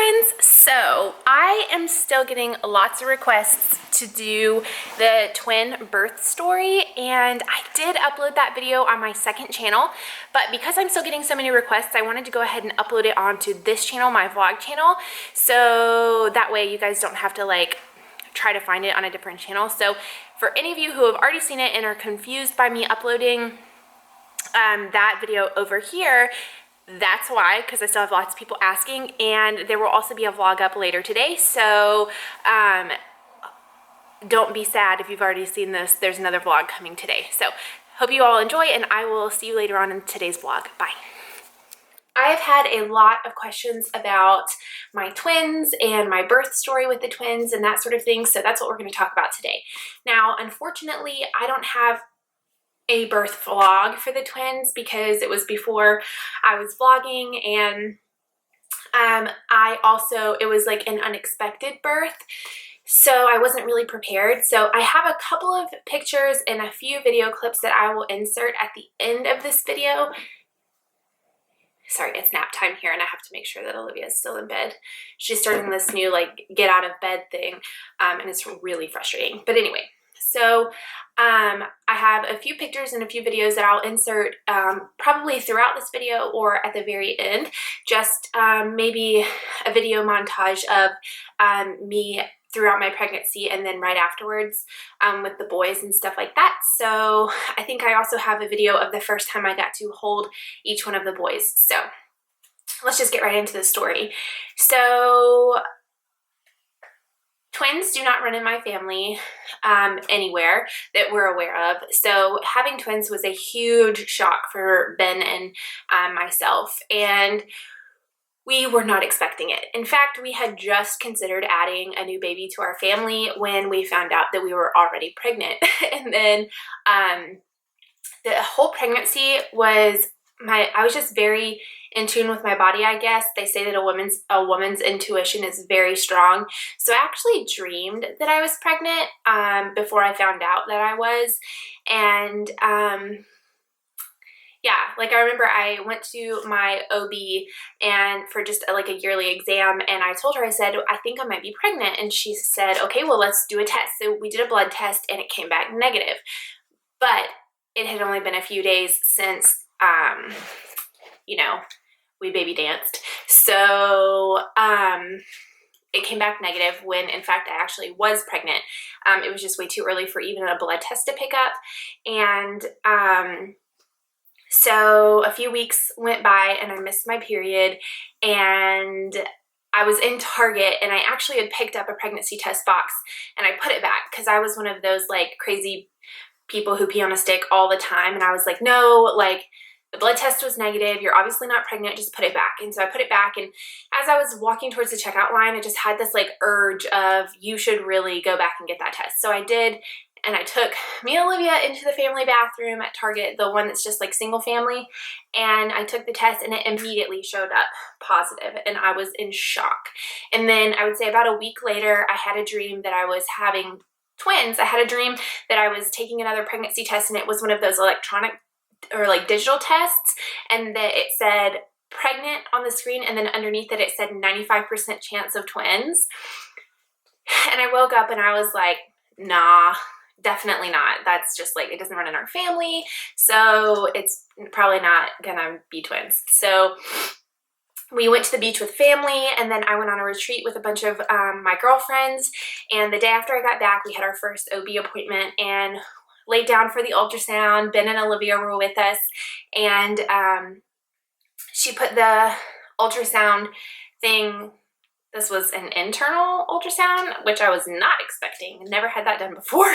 twins. So I am still getting lots of requests to do the twin birth story, and I did upload that video on my second channel, but because I'm still getting so many requests, I wanted to go ahead and upload it onto this channel, my vlog channel, so that way you guys don't have to like try to find it on a different channel. So for any of you who have already seen it and are confused by me uploading that video over here, that's why, because I still have lots of people asking, and there will also be a vlog up later today, so don't be sad if you've already seen this. There's another vlog coming today. So hope you all enjoy, and I will see you later on in today's vlog. Bye. I've had a lot of questions about my twins and my birth story with the twins and that sort of thing, so that's what we're going to talk about today. Now, unfortunately, I don't have a birth vlog for the twins because it was before I was vlogging, and it was like an unexpected birth, so I wasn't really prepared. So I have a couple of pictures and a few video clips that I will insert at the end of this video. Sorry, it's nap time here, and I have to make sure that Olivia is still in bed. She's starting this new like get out of bed thing, and it's really frustrating. But anyway, so I have a few pictures and a few videos that I'll insert probably throughout this video or at the very end, just maybe a video montage of me throughout my pregnancy and then right afterwards with the boys and stuff like that. So I think I also have a video of the first time I got to hold each one of the boys. So let's just get right into the story. So twins do not run in my family anywhere that we're aware of. So having twins was a huge shock for Ben and myself, and we were not expecting it. In fact, we had just considered adding a new baby to our family when we found out that we were already pregnant. And then the whole pregnancy was I was just very in tune with my body, I guess. They say that a woman's intuition is very strong. So I actually dreamed that I was pregnant before I found out that I was. And yeah, like I remember I went to my OB and for just like a yearly exam, and I told her, I said, I think I might be pregnant. And she said, okay, well, let's do a test. So we did a blood test and it came back negative. But it had only been a few days since you know, we baby danced. So it came back negative when in fact I actually was pregnant. It was just way too early for even a blood test to pick up. And so a few weeks went by and I missed my period, and I was in Target and I actually had picked up a pregnancy test box and I put it back because I was one of those like crazy people who pee on a stick all the time. And I was like, no, like the blood test was negative. You're obviously not pregnant. Just put it back. And so I put it back. And as I was walking towards the checkout line, I just had this like urge of, you should really go back and get that test. So I did. And I took me and Olivia into the family bathroom at Target, the one that's just like single family. And I took the test and it immediately showed up positive, and I was in shock. And then I would say about a week later, I had a dream that I was having twins. I had a dream that I was taking another pregnancy test, and it was one of those electronic or like digital tests, and that it said pregnant on the screen, and then underneath it, it said 95% chance of twins. And I woke up and I was like, nah, definitely not. That's just like, it doesn't run in our family, so it's probably not gonna be twins. So we went to the beach with family, and then I went on a retreat with a bunch of my girlfriends, and the day after I got back, we had our first OB appointment and laid down for the ultrasound. Ben and Olivia were with us, and she put the ultrasound thing, this was an internal ultrasound, which I was not expecting. Never had that done before.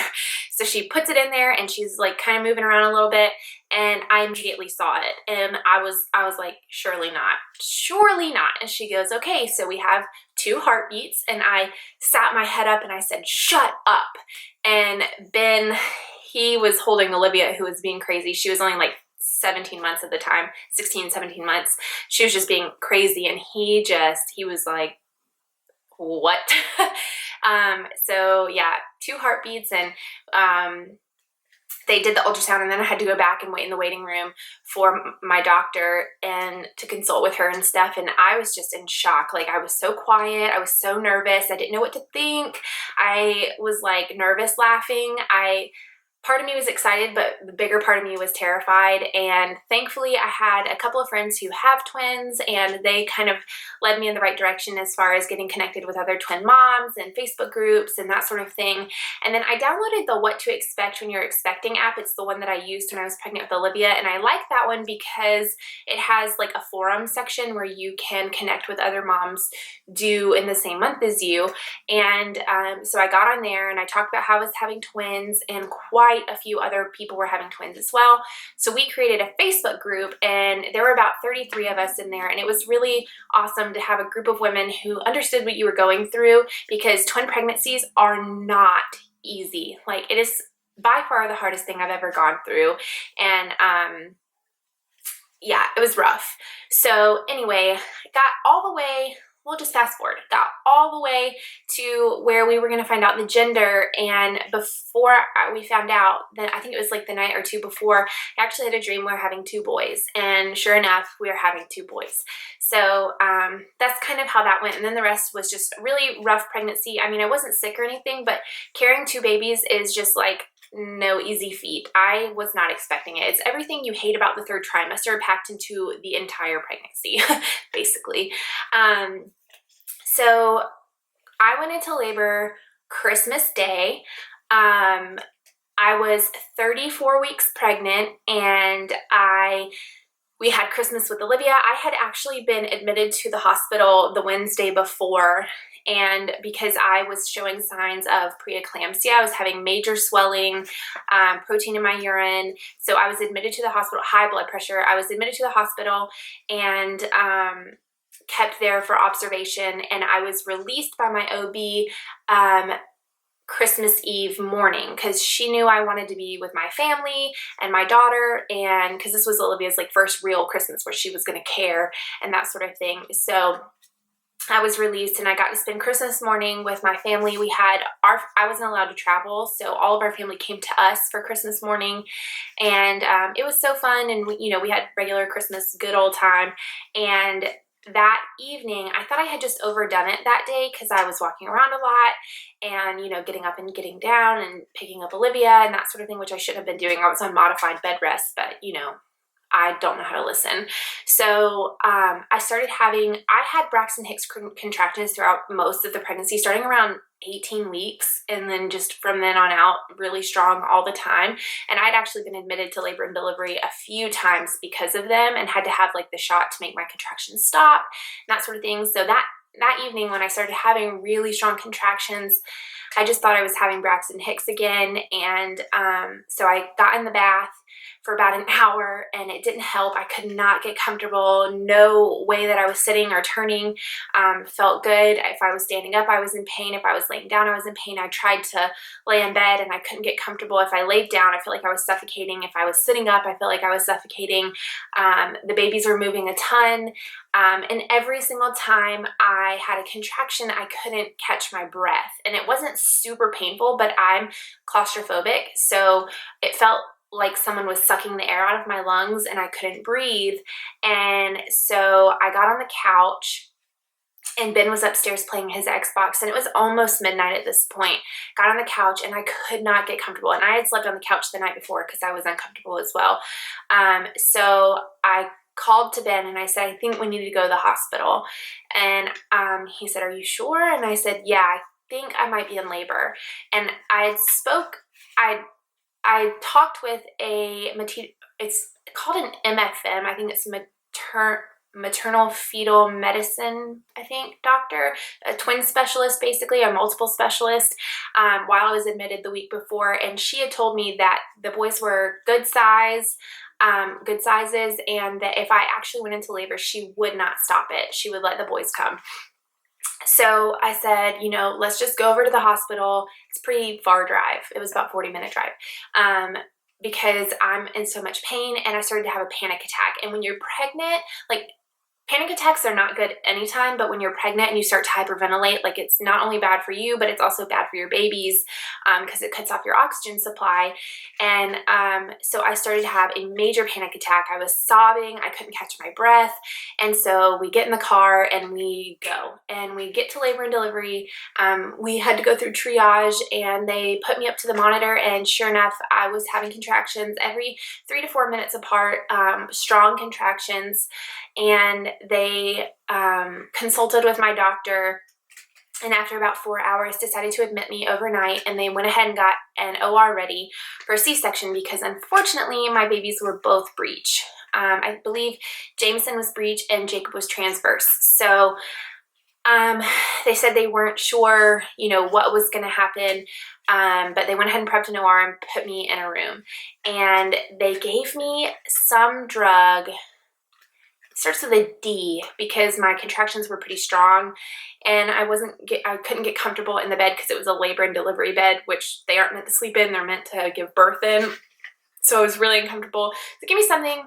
So she puts it in there and she's like kind of moving around a little bit, and I immediately saw it, and I was like, surely not, surely not. And she goes, okay, so we have 2 heartbeats. And I sat my head up and I said, shut up. And Ben, he was holding Olivia, who was being crazy. She was only like 17 months at the time, 16, 17 months. She was just being crazy, and he was like, what? So yeah, 2 heartbeats, and they did the ultrasound, and then I had to go back and wait in the waiting room for my doctor and to consult with her and stuff. And I was just in shock. Like, I was so quiet. I was so nervous. I didn't know what to think. I was like nervous laughing. Part of me was excited, but the bigger part of me was terrified. And thankfully, I had a couple of friends who have twins, and they kind of led me in the right direction as far as getting connected with other twin moms and Facebook groups and that sort of thing. And then I downloaded the What to Expect When You're Expecting app. It's the one that I used when I was pregnant with Olivia, and I like that one because it has like a forum section where you can connect with other moms due in the same month as you. And so I got on there and I talked about how I was having twins, and quite a few other people were having twins as well. So we created a Facebook group, and there were about 33 of us in there, and it was really awesome to have a group of women who understood what you were going through, because twin pregnancies are not easy. Like, it is by far the hardest thing I've ever gone through. And yeah, it was rough. So anyway, got all the way, we'll just fast forward, got all the way to where we were going to find out the gender. And before we found out, then I think it was like the night or two before, I actually had a dream we were having 2 boys. And sure enough, we were having 2 boys. So that's kind of how that went. And then the rest was just a really rough pregnancy. I mean, I wasn't sick or anything, but carrying 2 babies is just like no easy feat. I was not expecting it. It's everything you hate about the 3rd trimester packed into the entire pregnancy, basically. So I went into labor Christmas Day. I was 34 weeks pregnant, and we had Christmas with Olivia. I had actually been admitted to the hospital the Wednesday before, and because I was showing signs of preeclampsia, I was having major swelling, protein in my urine. So I was admitted to the hospital, high blood pressure. I was admitted to the hospital and kept there for observation, and I was released by my OB Christmas Eve morning, because she knew I wanted to be with my family and my daughter, and because this was Olivia's like first real Christmas where she was going to care and that sort of thing. So I was released, and I got to spend Christmas morning with my family. I wasn't allowed to travel, so all of our family came to us for Christmas morning, and it was so fun. And we had regular Christmas, good old time. And that evening, I thought I had just overdone it that day, because I was walking around a lot and, getting up and getting down and picking up Olivia and that sort of thing, which I shouldn't have been doing. I was on modified bed rest, but, I don't know how to listen. So I had Braxton Hicks contractions throughout most of the pregnancy, starting around 18 weeks, and then just from then on out, really strong all the time. And I'd actually been admitted to labor and delivery a few times because of them, and had to have like the shot to make my contractions stop and that sort of thing. So that evening, when I started having really strong contractions, I just thought I was having Braxton Hicks again. And so I got in the bath for about an hour, and it didn't help. I could not get comfortable. No way that I was sitting or turning felt good. If I was standing up, I was in pain. If I was laying down, I was in pain. I tried to lay in bed, and I couldn't get comfortable. If I laid down, I felt like I was suffocating. If I was sitting up, I felt like I was suffocating. The babies were moving a ton. And every single time I had a contraction, I couldn't catch my breath. And it wasn't super painful, but I'm claustrophobic. So it felt like someone was sucking the air out of my lungs, and I couldn't breathe. And so I got on the couch, and Ben was upstairs playing his Xbox, and it was almost midnight at this point. Got on the couch, and I could not get comfortable. And I had slept on the couch the night before because I was uncomfortable as well. So I called to Ben, and I said, I think we need to go to the hospital. And he said, are you sure? And I said, yeah, I think I might be in labor. And I talked with it's called an MFM. I think it's maternal fetal medicine, I think, doctor, a twin specialist, basically, a multiple specialist, while I was admitted the week before. And she had told me that the boys were good sizes, and that if I actually went into labor, she would not stop it. She would let the boys come. So I said, let's just go over to the hospital. It's a pretty far drive. It was about 40-minute drive. Because I'm in so much pain, and I started to have a panic attack. And when you're pregnant, like, Panic attacks are not good anytime, but when you're pregnant and you start to hyperventilate, like it's not only bad for you, but it's also bad for your babies because it cuts off your oxygen supply. And so I started to have a major panic attack. I was sobbing. I couldn't catch my breath. And so we get in the car and we go. And we get to labor and delivery. We had to go through triage and they put me up to the monitor. And sure enough, I was having contractions every 3 to 4 minutes apart, strong contractions. And they consulted with my doctor, and after about 4 hours decided to admit me overnight, and they went ahead and got an OR ready for a C-section because unfortunately my babies were both breech. I believe Jameson was breech and Jacob was transverse. So they said they weren't sure, you know, what was going to happen, but they went ahead and prepped an OR and put me in a room. And they gave me some drug. It starts with a D because my contractions were pretty strong, and I couldn't get comfortable in the bed because it was a labor and delivery bed, which they aren't meant to sleep in. They're meant to give birth in. So I was really uncomfortable. So give me something,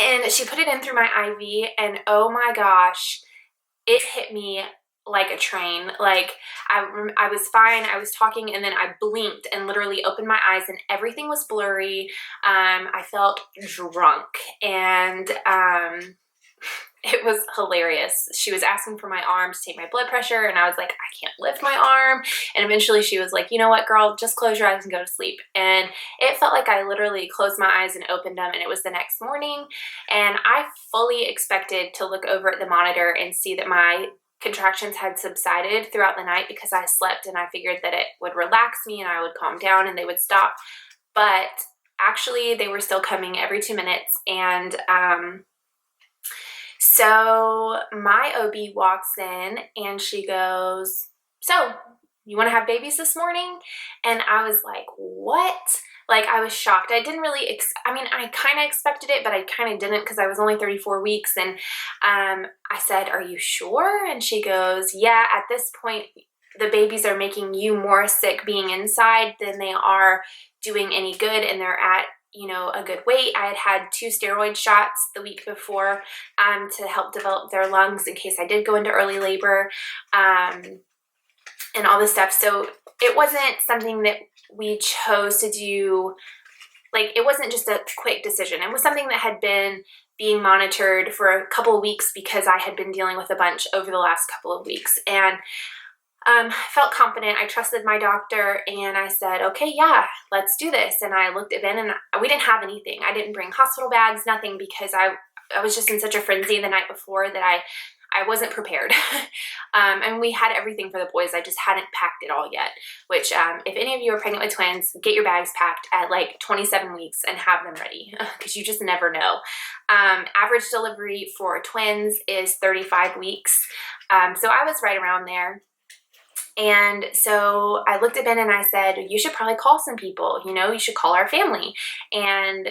and she put it in through my IV, and oh my gosh, it hit me like a train. Like I was fine. I was talking, and then I blinked and literally opened my eyes, and everything was blurry. I felt drunk, and it was hilarious. She was asking for my arm to take my blood pressure, and I was like, I can't lift my arm. And eventually she was like, you know what, girl, just close your eyes and go to sleep. And it felt like I literally closed my eyes and opened them, and it was the next morning. And I fully expected to look over at the monitor and see that my contractions had subsided throughout the night because I slept, and I figured that it would relax me and I would calm down and they would stop. But actually they were still coming every 2 minutes. And so my OB walks in and she goes, so you want to have babies this morning? And I was like, what? Like, I was shocked. I didn't really, I mean, I kind of expected it, but I kind of didn't because I was only 34 weeks. And I said, are you sure? And she goes, yeah, at this point, the babies are making you more sick being inside than they are doing any good. And they're at, you know, a good weight. I had 2 steroid shots the week before to help develop their lungs in case I did go into early labor and all this stuff. So it wasn't something that we chose to do. Like, it wasn't just a quick decision. It was something that had been being monitored for a couple of weeks because I had been dealing with a bunch over the last couple of weeks. And felt confident. I trusted my doctor, and I said, okay, yeah, let's do this. And I looked at Ben, and we didn't have anything. I didn't bring hospital bags, nothing, because I was just in such a frenzy the night before that I wasn't prepared. And we had everything for the boys. I just hadn't packed it all yet, which if any of you are pregnant with twins, get your bags packed at like 27 weeks and have them ready because you just never know. Average delivery for twins is 35 weeks. So I was right around there. And so I looked at Ben and I said, you should probably call some people, you know, you should call our family. And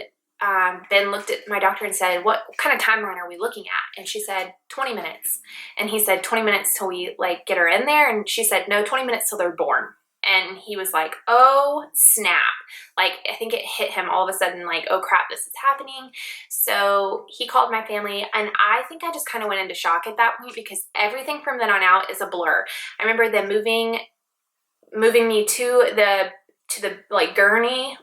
Ben looked at my doctor and said, what kind of timeline are we looking at? And she said, 20 minutes. And he said, 20 minutes till we like get her in there. And she said, no, 20 minutes till they're born. And he was like, oh, snap. Like, I think it hit him all of a sudden, like, oh crap, this is happening. So he called my family, and I think I just kind of went into shock at that point because everything from then on out is a blur. I remember them moving me to the like gurney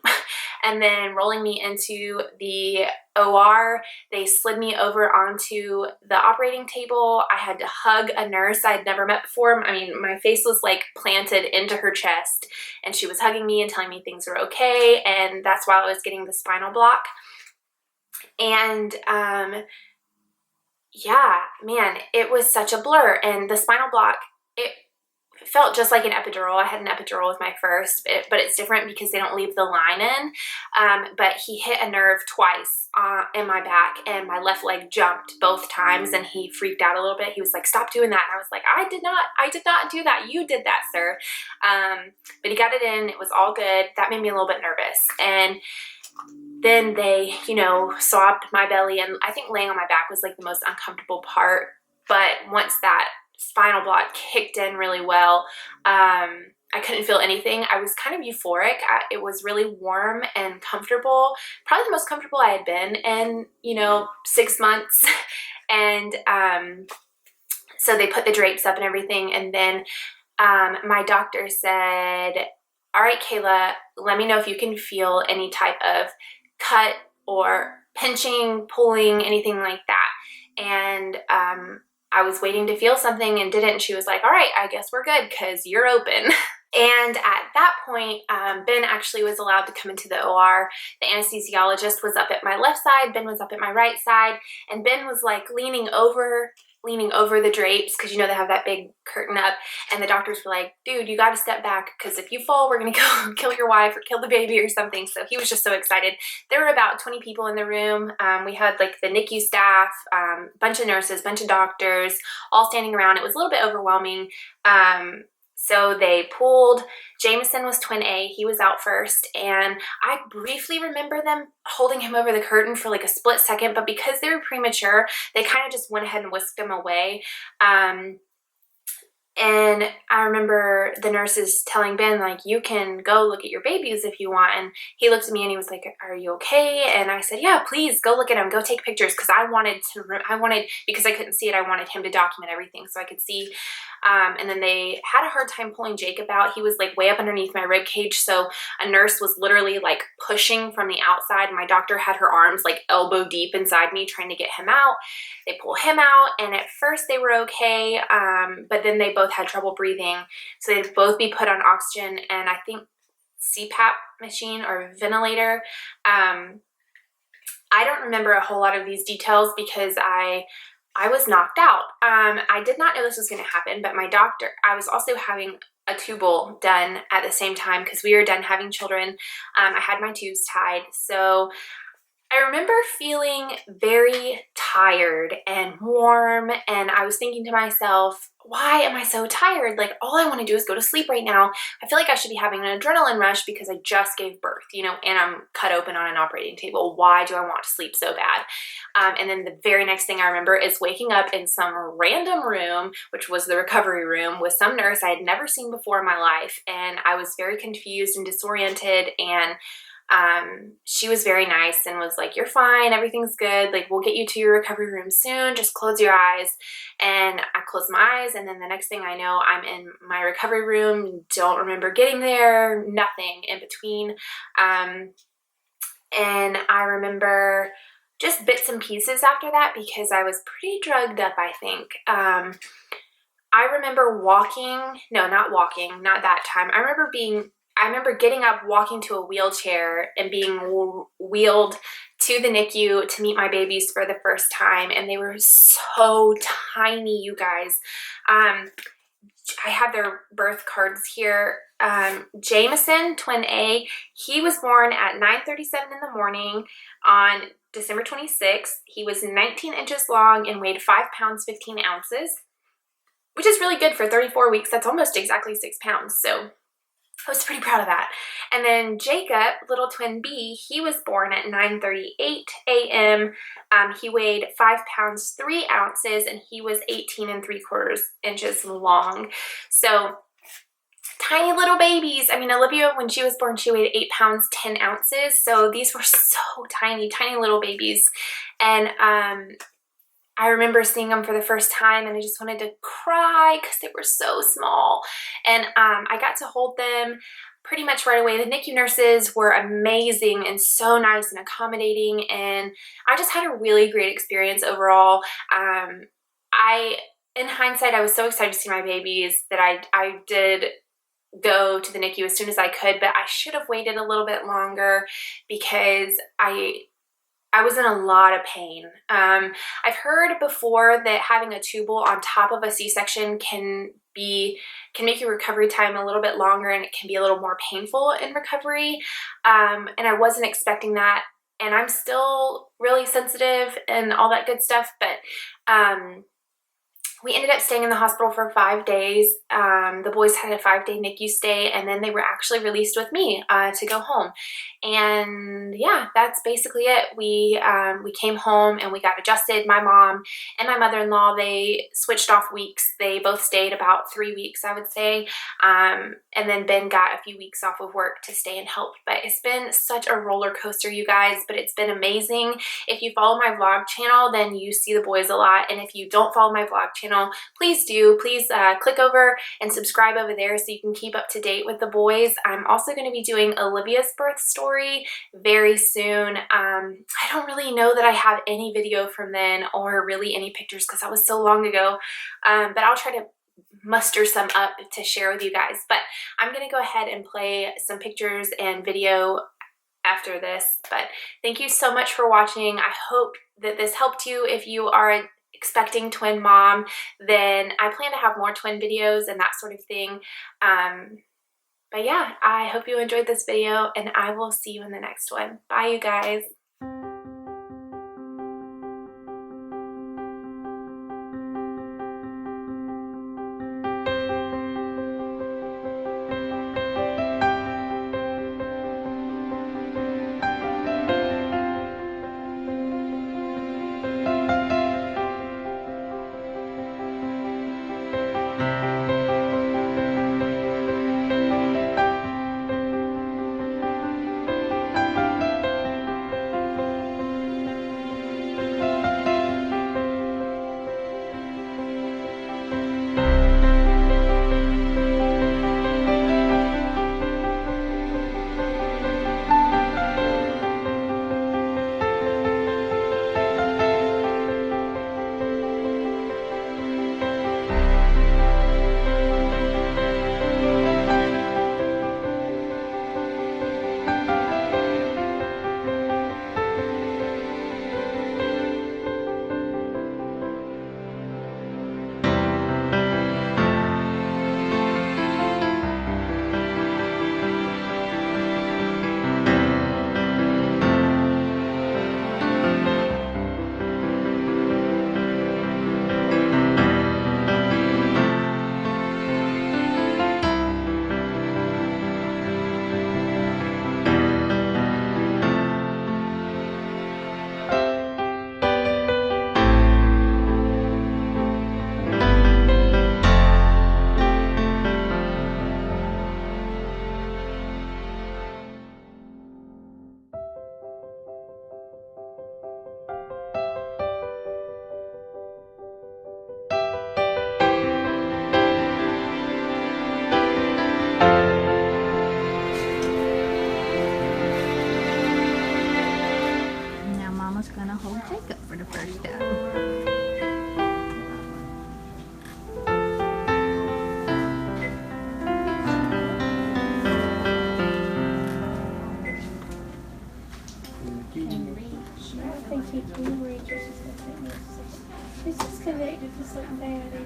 and then rolling me into the OR. They slid me over onto the operating table. I had to hug a nurse I'd never met before. I mean, my face was like planted into her chest, and she was hugging me and telling me things were okay. And that's while I was getting the spinal block. And yeah, man, it was such a blur. And the spinal block, it felt just like an epidural. I had an epidural with my first, but it's different because they don't leave the line in. But he hit a nerve twice in my back, and my left leg jumped both times, and he freaked out a little bit. He was like, stop doing that. And I was like, I did not do that. You did that, sir. But he got it in. It was all good. That made me a little bit nervous. And then they, you know, swabbed my belly, and I think laying on my back was like the most uncomfortable part. But once that spinal block kicked in really well. I couldn't feel anything. I was kind of euphoric. It was really warm and comfortable, probably the most comfortable I had been in, you know, 6 months. And so they put the drapes up and everything, and then my doctor said, all right, Kayla, let me know if you can feel any type of cut or pinching, pulling, anything like that. And I was waiting to feel something and didn't. And she was like, all right, I guess we're good because you're open. And at that point, Ben actually was allowed to come into the OR. The anesthesiologist was up at my left side, Ben was up at my right side, and Ben was like leaning over the drapes, because you know they have that big curtain up, and the doctors were like, dude, you got to step back, because if you fall, we're gonna go kill your wife or kill the baby or something. So he was just so excited. There were about 20 people in the room. We had like the NICU staff, bunch of nurses, bunch of doctors, all standing around. It was a little bit overwhelming. So they pulled, Jameson was twin A, he was out first, and I briefly remember them holding him over the curtain for like a split second, but because they were premature, they kind of just went ahead and whisked him away. And I remember the nurses telling Ben, like, you can go look at your babies if you want. And he looked at me and he was like, are you okay? And I said, yeah, please go look at him, go take pictures. Because because I couldn't see it, I wanted him to document everything so I could see. And then they had a hard time pulling Jacob out. He was like way up underneath my rib cage. So a nurse was literally like pushing from the outside. My doctor had her arms like elbow deep inside me trying to get him out. They pull him out, and at first they were okay, but then they both had trouble breathing. So they'd both be put on oxygen and I think CPAP machine or ventilator. I don't remember a whole lot of these details because I was knocked out. I did not know this was going to happen, but my doctor, I was also having a tubal done at the same time because we were done having children. I had my tubes tied. So I remember feeling very tired and warm, and I was thinking to myself, why am I so tired? Like, all I want to do is go to sleep right now. I feel like I should be having an adrenaline rush because I just gave birth, you know, and I'm cut open on an operating table. Why do I want to sleep so bad? And then the very next thing I remember is waking up in some random room, which was the recovery room, with some nurse I had never seen before in my life, and I was very confused and disoriented, and she was very nice and was like, you're fine, everything's good, like, we'll get you to your recovery room soon, just close your eyes. And I closed my eyes, and then the next thing I know, I'm in my recovery room, don't remember getting there, nothing in between. And I remember just bits and pieces after that because I was pretty drugged up, I think. I remember not that time. I remember getting up, walking to a wheelchair, and being wheeled to the NICU to meet my babies for the first time, and they were so tiny, you guys. I have their birth cards here. Jameson, twin A, he was born at 9:37 in the morning on December 26th. He was 19 inches long and weighed 5 pounds, 15 ounces, which is really good for 34 weeks. That's almost exactly 6 pounds, so I was pretty proud of that. And then Jacob, little twin B, he was born at 9:38 a.m. He weighed 5 pounds, 3 ounces, and he was 18 3/4 inches long. So tiny little babies. I mean, Olivia, when she was born, she weighed 8 pounds, 10 ounces. So these were so tiny, tiny little babies. And I remember seeing them for the first time, and I just wanted to cry because they were so small. And I got to hold them pretty much right away. The NICU nurses were amazing and so nice and accommodating, and I just had a really great experience overall. In hindsight, I was so excited to see my babies that I did go to the NICU as soon as I could, but I should have waited a little bit longer because I was in a lot of pain. I've heard before that having a tubal on top of a C-section can make your recovery time a little bit longer, and it can be a little more painful in recovery. And I wasn't expecting that, and I'm still really sensitive and all that good stuff, but we ended up staying in the hospital for 5 days. The boys had a 5-day NICU stay, and then they were actually released with me to go home. And yeah, that's basically it. We came home and we got adjusted. My mom and my mother-in-law, they switched off weeks. They both stayed about 3 weeks, I would say. And then Ben got a few weeks off of work to stay and help. But it's been such a roller coaster, you guys, but it's been amazing. If you follow my vlog channel, then you see the boys a lot. And if you don't follow my vlog channel, please do. Please click over and subscribe over there so you can keep up to date with the boys. I'm also going to be doing Olivia's birth story very soon. I don't really know that I have any video from then or really any pictures because that was so long ago, but I'll try to muster some up to share with you guys. But I'm going to go ahead and play some pictures and video after this. But thank you so much for watching. I hope that this helped you. If you are expecting twin mom, then I plan to have more twin videos and that sort of thing. But yeah, I hope you enjoyed this video, and I will see you in the next one. Bye, you guys. It's just connected to something down there.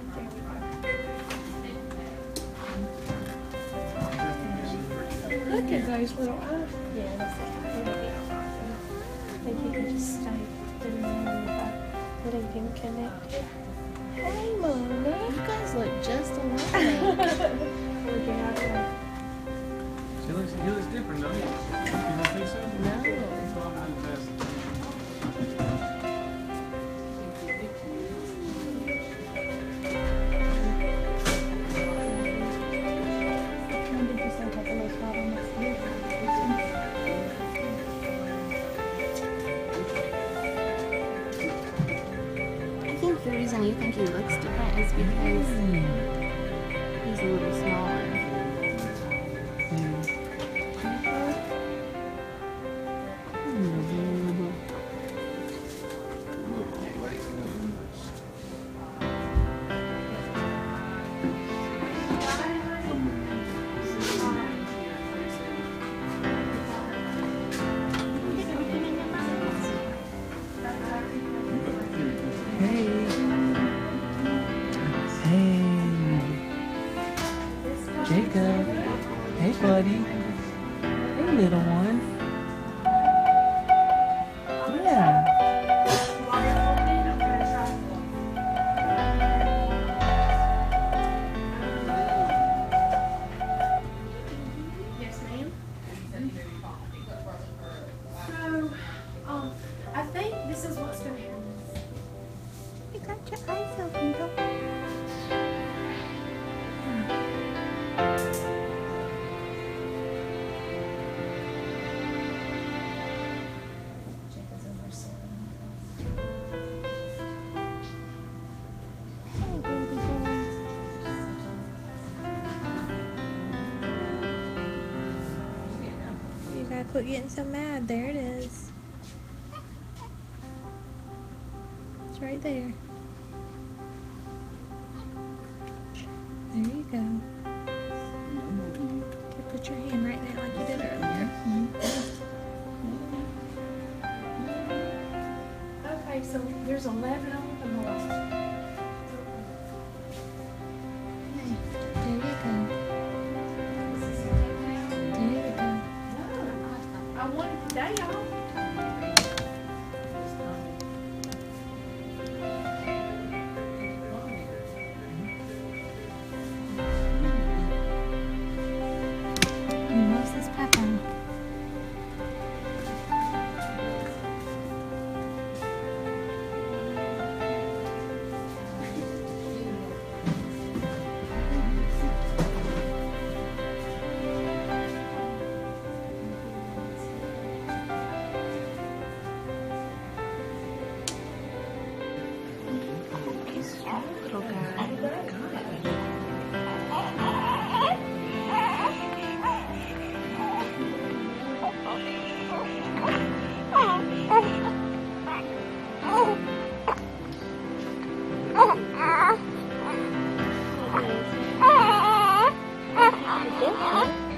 Look at those little eyes. Yeah, that's it. I think you can just stay in there and leave him connected. Hey, Mona. You guys look just alike. He looks different, though. You don't think so? No. I think the reason you think he looks different is because he's a little smaller. Jacob. Hey, buddy. Hey, little one. Yeah. Quit getting so mad. There it is. It's right there. There you go. Okay, put your hand right there like you did earlier. Okay, so there's 11 on the wall. There you go. There you go. I want it today, y'all. He loves his pepper. Little guy. Good.